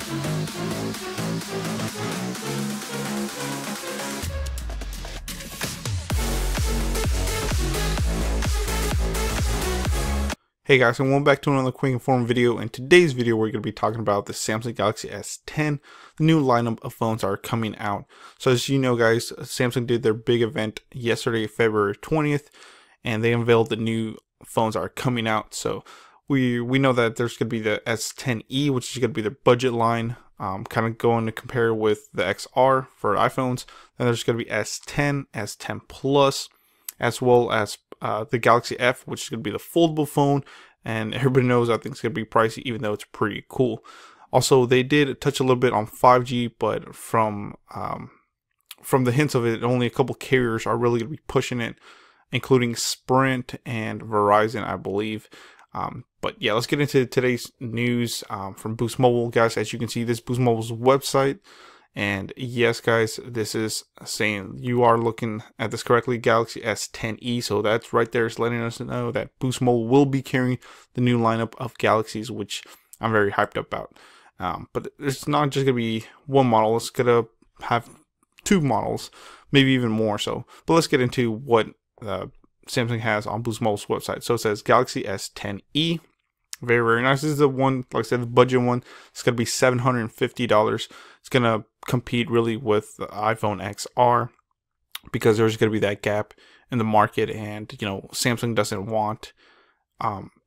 Hey guys, and welcome back to another quick informed video. In today's video, we're going to be talking about the Samsung Galaxy S10, the new lineup of phones are coming out. So as you know guys, Samsung did their big event yesterday, February 20th, and they unveiled the new phones are coming out. So we know that there's going to be the S10e, which is going to be their budget line, kind of going to compare with the XR for iPhones. Then there's going to be S10, S10 Plus, as well as the Galaxy F, which is going to be the foldable phone, and everybody knows I think it's going to be pricey, even though it's pretty cool. Also, they did touch a little bit on 5G, but from the hints of it, only a couple carriers are really going to be pushing it, including Sprint and Verizon, I believe. But yeah, let's get into today's news from Boost Mobile, guys. As you can see, this Boost Mobile's website. And yes guys, this is saying you are looking at this correctly, Galaxy S10e. So that's right there, it's letting us know that Boost Mobile will be carrying the new lineup of Galaxies, which I'm very hyped about. But it's not just gonna be one model, it's gonna have two models, maybe even more so. But let's get into what Samsung has on Boost Mobile's website. So it says Galaxy S10e. Very, very nice. This is the one, like I said, the budget one. It's going to be $750. It's going to compete really with the iPhone XR because there's going to be that gap in the market, and you know, Samsung doesn't want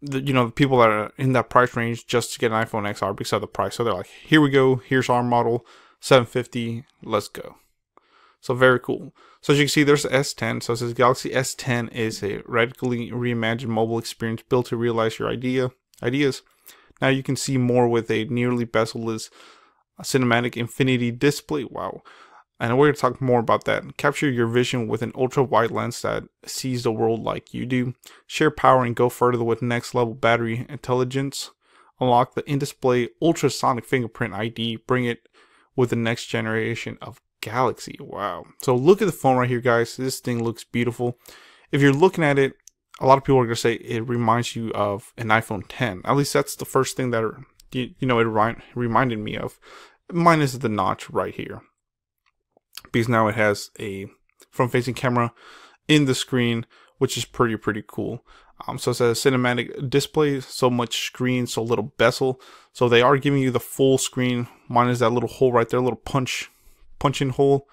the people that are in that price range just to get an iPhone XR because of the price. So they're like, here we go, here's our model, $750, let's go. So very cool. So as you can see, there's the S10. So it says Galaxy S10 is a radically reimagined mobile experience built to realize your ideas. Now you can see more with a nearly bezel-less cinematic infinity display. Wow. And we're going to talk more about that. Capture your vision with an ultra-wide lens that sees the world like you do. Share power and go further with next-level battery intelligence. Unlock the in-display ultrasonic fingerprint ID. Bring it with the next generation of Galaxy. Wow. So look at the phone right here, guys. This thing looks beautiful. If you're looking at it, a lot of people are going to say it reminds you of an iPhone 10. At least that's the first thing that it reminded me of. Minus the notch right here, because now it has a front-facing camera in the screen, which is pretty cool. So it says cinematic display, so much screen, so little bezel. So they are giving you the full screen, minus that little hole right there, little punch-in hole.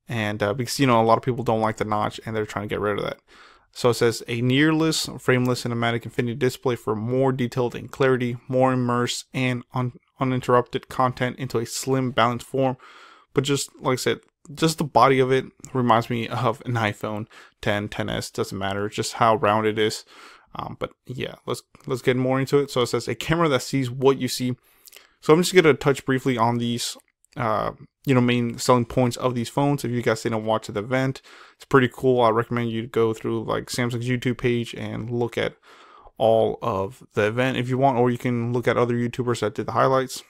And because a lot of people don't like the notch, and they're trying to get rid of that. So it says a nearless, frameless cinematic infinity display for more detailed and clarity, more immersed and uninterrupted content into a slim, balanced form. But just like I said, just the body of it reminds me of an iPhone 10, 10s. Doesn't matter, just how round it is. But yeah, let's get more into it. So it says a camera that sees what you see. So I'm just gonna touch briefly on these main selling points of these phones. If you guys didn't watch the event, it's pretty cool. I recommend you to go through like Samsung's YouTube page and look at all of the event if you want, or you can look at other YouTubers that did the highlights.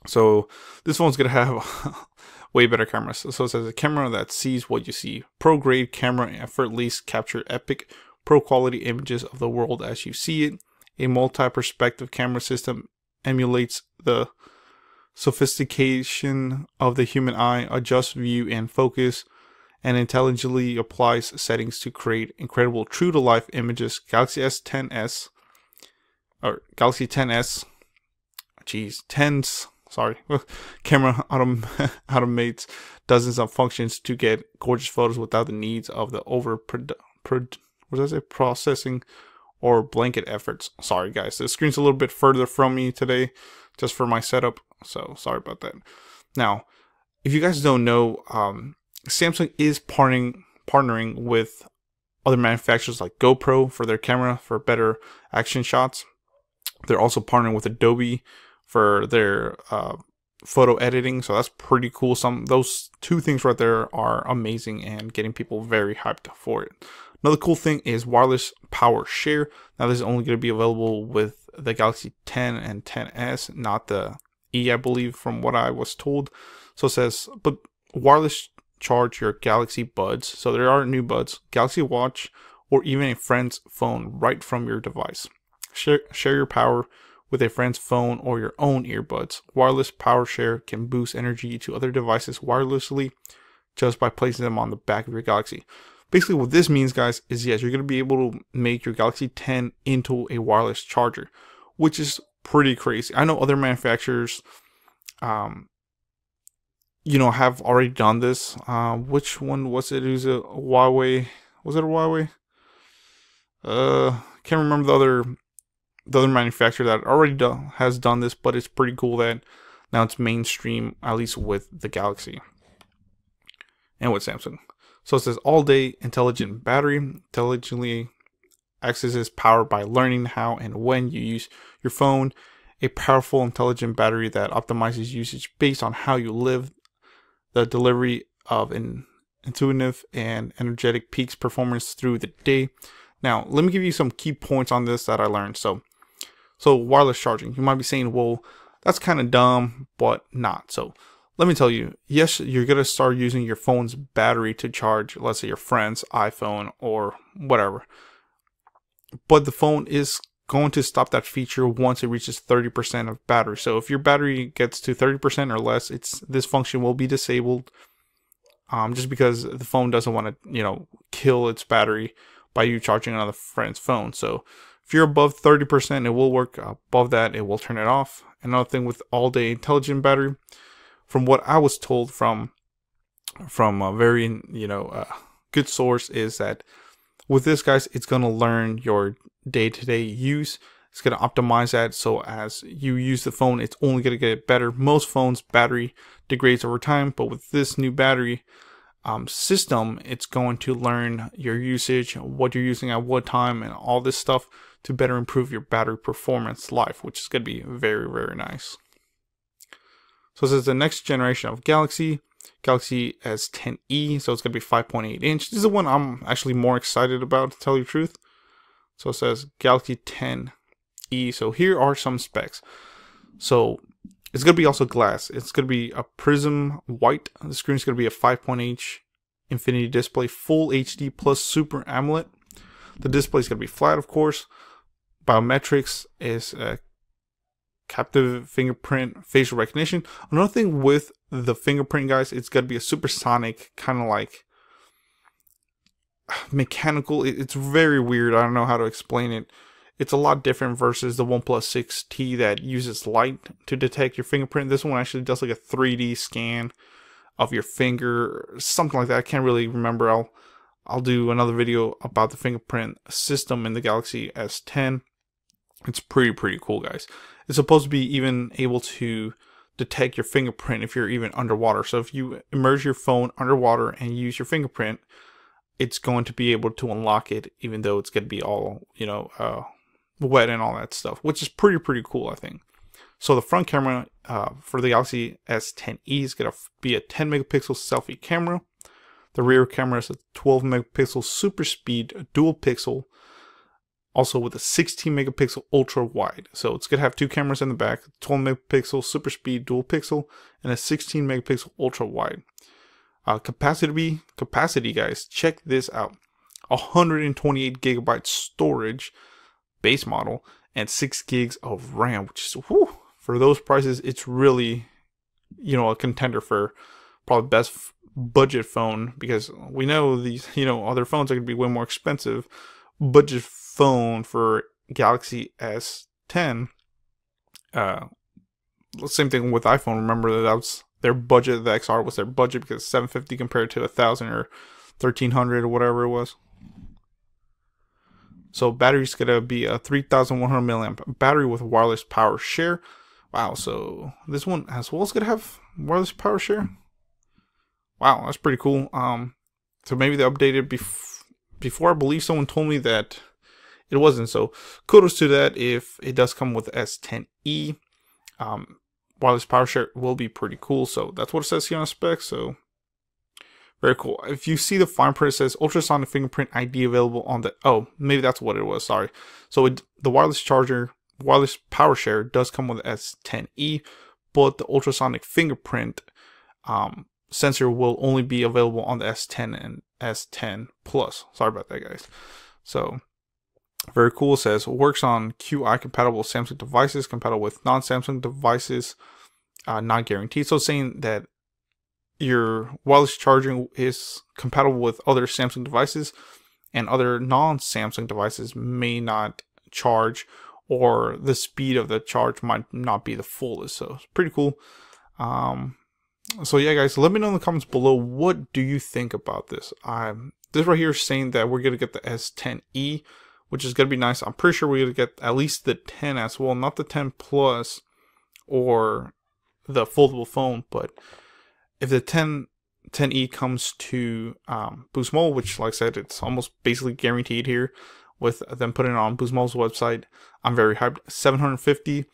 So this phone's gonna have way better cameras. So it says a camera that sees what you see. Pro grade camera effortlessly capture epic pro quality images of the world as you see it. A multi-perspective camera system emulates the sophistication of the human eye, adjusts view and focus, and intelligently applies settings to create incredible true-to-life images. Galaxy S10s, or Galaxy 10s, camera automates dozens of functions to get gorgeous photos without the needs of the processing or blanket efforts. Sorry guys, the screen's a little bit further from me today, just for my setup, so sorry about that. Now, if you guys don't know, Samsung is partnering with other manufacturers like GoPro for their camera for better action shots. They're also partnering with Adobe for their photo editing, so that's pretty cool. Those two things right there are amazing and getting people very hyped for it. Another cool thing is wireless power share. Now this is only going to be available with the Galaxy 10 and 10s, not the E, I believe, from what I was told. So it says, but wireless charge your Galaxy Buds. So there are new buds, Galaxy Watch, or even a friend's phone right from your device. Share your power with a friend's phone or your own earbuds. Wireless power share can boost energy to other devices wirelessly just by placing them on the back of your Galaxy. Basically what this means, guys, is yes, you're going to be able to make your Galaxy 10 into a wireless charger, which is pretty crazy. I know other manufacturers you know, have already done this. Which one was it? It was a Huawei. Was it a Huawei? Can't remember the other manufacturer that already has done this, but it's pretty cool that now it's mainstream, at least with the Galaxy and with Samsung. So it says all day intelligent battery, intelligently accesses power by learning how and when you use your phone. A powerful intelligent battery that optimizes usage based on how you live. The delivery of an intuitive and energetic peaks performance through the day. Now, let me give you some key points on this that I learned. So wireless charging. You might be saying, well, that's kind of dumb, but not. So let me tell you, yes, you're going to start using your phone's battery to charge, let's say your friend's iPhone or whatever. But the phone is going to stop that feature once it reaches 30% of battery. So if your battery gets to 30% or less, this function will be disabled, just because the phone doesn't want to, you know, kill its battery by you charging another friend's phone. So if you're above 30%, it will work. Above that, it will turn it off. Another thing with all-day intelligent battery, from what I was told from a very, you know, good source, is that with this, guys, it's going to learn your day-to-day use. It's going to optimize that so as you use the phone, it's only going to get better. Most phones battery degrades over time, but with this new battery system, it's going to learn your usage, what you're using at what time, and all this stuff to better improve your battery performance life, which is going to be very, very nice. So this is the next generation of Galaxy S10e. So it's going to be 5.8 inch. This is the one I'm actually more excited about, to tell you the truth. So it says Galaxy 10e. So here are some specs. So it's going to be also glass. It's going to be a prism white. The screen is going to be a 5.8 infinity display, full HD plus super AMOLED. The display is going to be flat, of course. Biometrics is captive fingerprint facial recognition. Another thing with the fingerprint, guys, it's going to be a supersonic, kind of like mechanical. It's very weird. I don't know how to explain it. It's a lot different versus the OnePlus 6T that uses light to detect your fingerprint. This one actually does like a 3D scan of your finger, something like that. I can't really remember. I'll do another video about the fingerprint system in the Galaxy S10. It's pretty cool, guys. It's supposed to be even able to detect your fingerprint if you're even underwater. So if you immerse your phone underwater and use your fingerprint, it's going to be able to unlock it, even though it's going to be all, you know, wet and all that stuff, which is pretty cool, I think. So the front camera for the Galaxy S10e is going to be a 10 megapixel selfie camera. The rear camera is a 12 megapixel super speed dual pixel, also with a 16 megapixel ultra wide. So it's going to have two cameras in the back, 12 megapixel super speed dual pixel and a 16 megapixel ultra wide. Capacity, guys, check this out. 128 gigabyte storage base model and 6 gigs of RAM, which is, whew, for those prices, it's really, you know, a contender for probably best budget phone, because we know these, you know, other phones are going to be way more expensive. Budget phone for Galaxy S10, same thing with iPhone. Remember that was their budget. The XR was their budget because $750 compared to $1,000 or $1,300 or whatever it was. So battery's gonna be a 3,100 milliamp battery with wireless power share. Wow, so this one as well is gonna have wireless power share. Wow, that's pretty cool. So maybe they updated before. I believe someone told me that it wasn't. So kudos to that. If it does come with S10e, wireless power share will be pretty cool. So that's what it says here on the specs. So very cool. If you see the fine print, it says ultrasonic fingerprint ID available on the, oh, maybe that's what it was, sorry. So the wireless power share does come with S10e, but the ultrasonic fingerprint sensor will only be available on the S10 and S10 Plus. Sorry about that, guys. So Very cool. It says works on QI compatible Samsung devices, compatible with non-Samsung devices, not guaranteed. So it's saying that your wireless charging is compatible with other Samsung devices, and other non-Samsung devices may not charge, or the speed of the charge might not be the fullest. So it's pretty cool. So yeah, guys, let me know in the comments below, what do you think about this? This right here is saying that we're gonna get the S10e, which is gonna be nice. I'm pretty sure we're gonna get at least the 10 as well, not the 10 Plus or the foldable phone. But if the 10e comes to Boost Mobile, which, like I said, it's almost basically guaranteed here with them putting it on Boost Mobile's website, I'm very hyped. $750.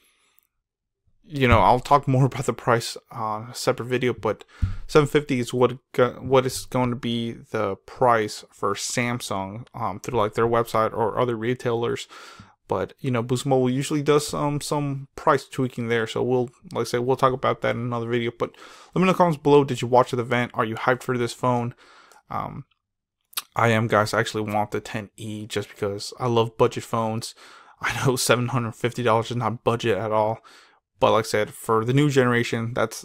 You know, I'll talk more about the price on a separate video, but $750 is what is going to be the price for Samsung through like their website or other retailers. But you know, Boost Mobile usually does some price tweaking there, so we'll, like I said, we'll talk about that in another video. But let me know in the comments below, did you watch the event? Are you hyped for this phone? I am, guys. I actually want the 10e just because I love budget phones. I know $750 is not budget at all. But like I said, for the new generation, that's,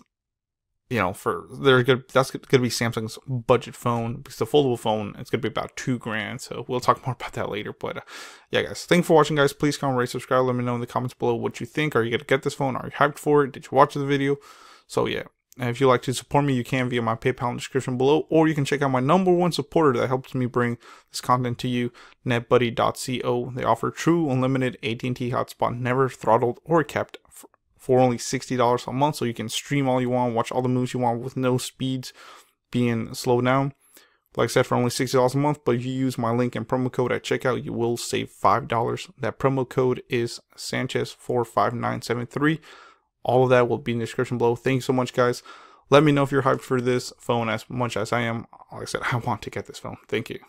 you know, that's gonna be Samsung's budget phone, because the foldable phone, it's gonna be about $2,000. So we'll talk more about that later. But yeah, guys, thanks for watching, guys. Please comment, rate, subscribe. Let me know in the comments below what you think. Are you gonna get this phone? Are you hyped for it? Did you watch the video? So yeah, and if you'd like to support me, you can via my PayPal in the description below, or you can check out my #1 supporter that helps me bring this content to you, netbuddy.co. They offer true unlimited AT&T Hotspot, never throttled or kept, for only $60 a month, so you can stream all you want, watch all the movies you want with no speeds being slowed down. Like I said, for only $60 a month, but if you use my link and promo code at checkout, you will save $5. That promo code is Sanchez45973. All of that will be in the description below. Thank you so much, guys. Let me know if you're hyped for this phone as much as I am. Like I said, I want to get this phone. Thank you.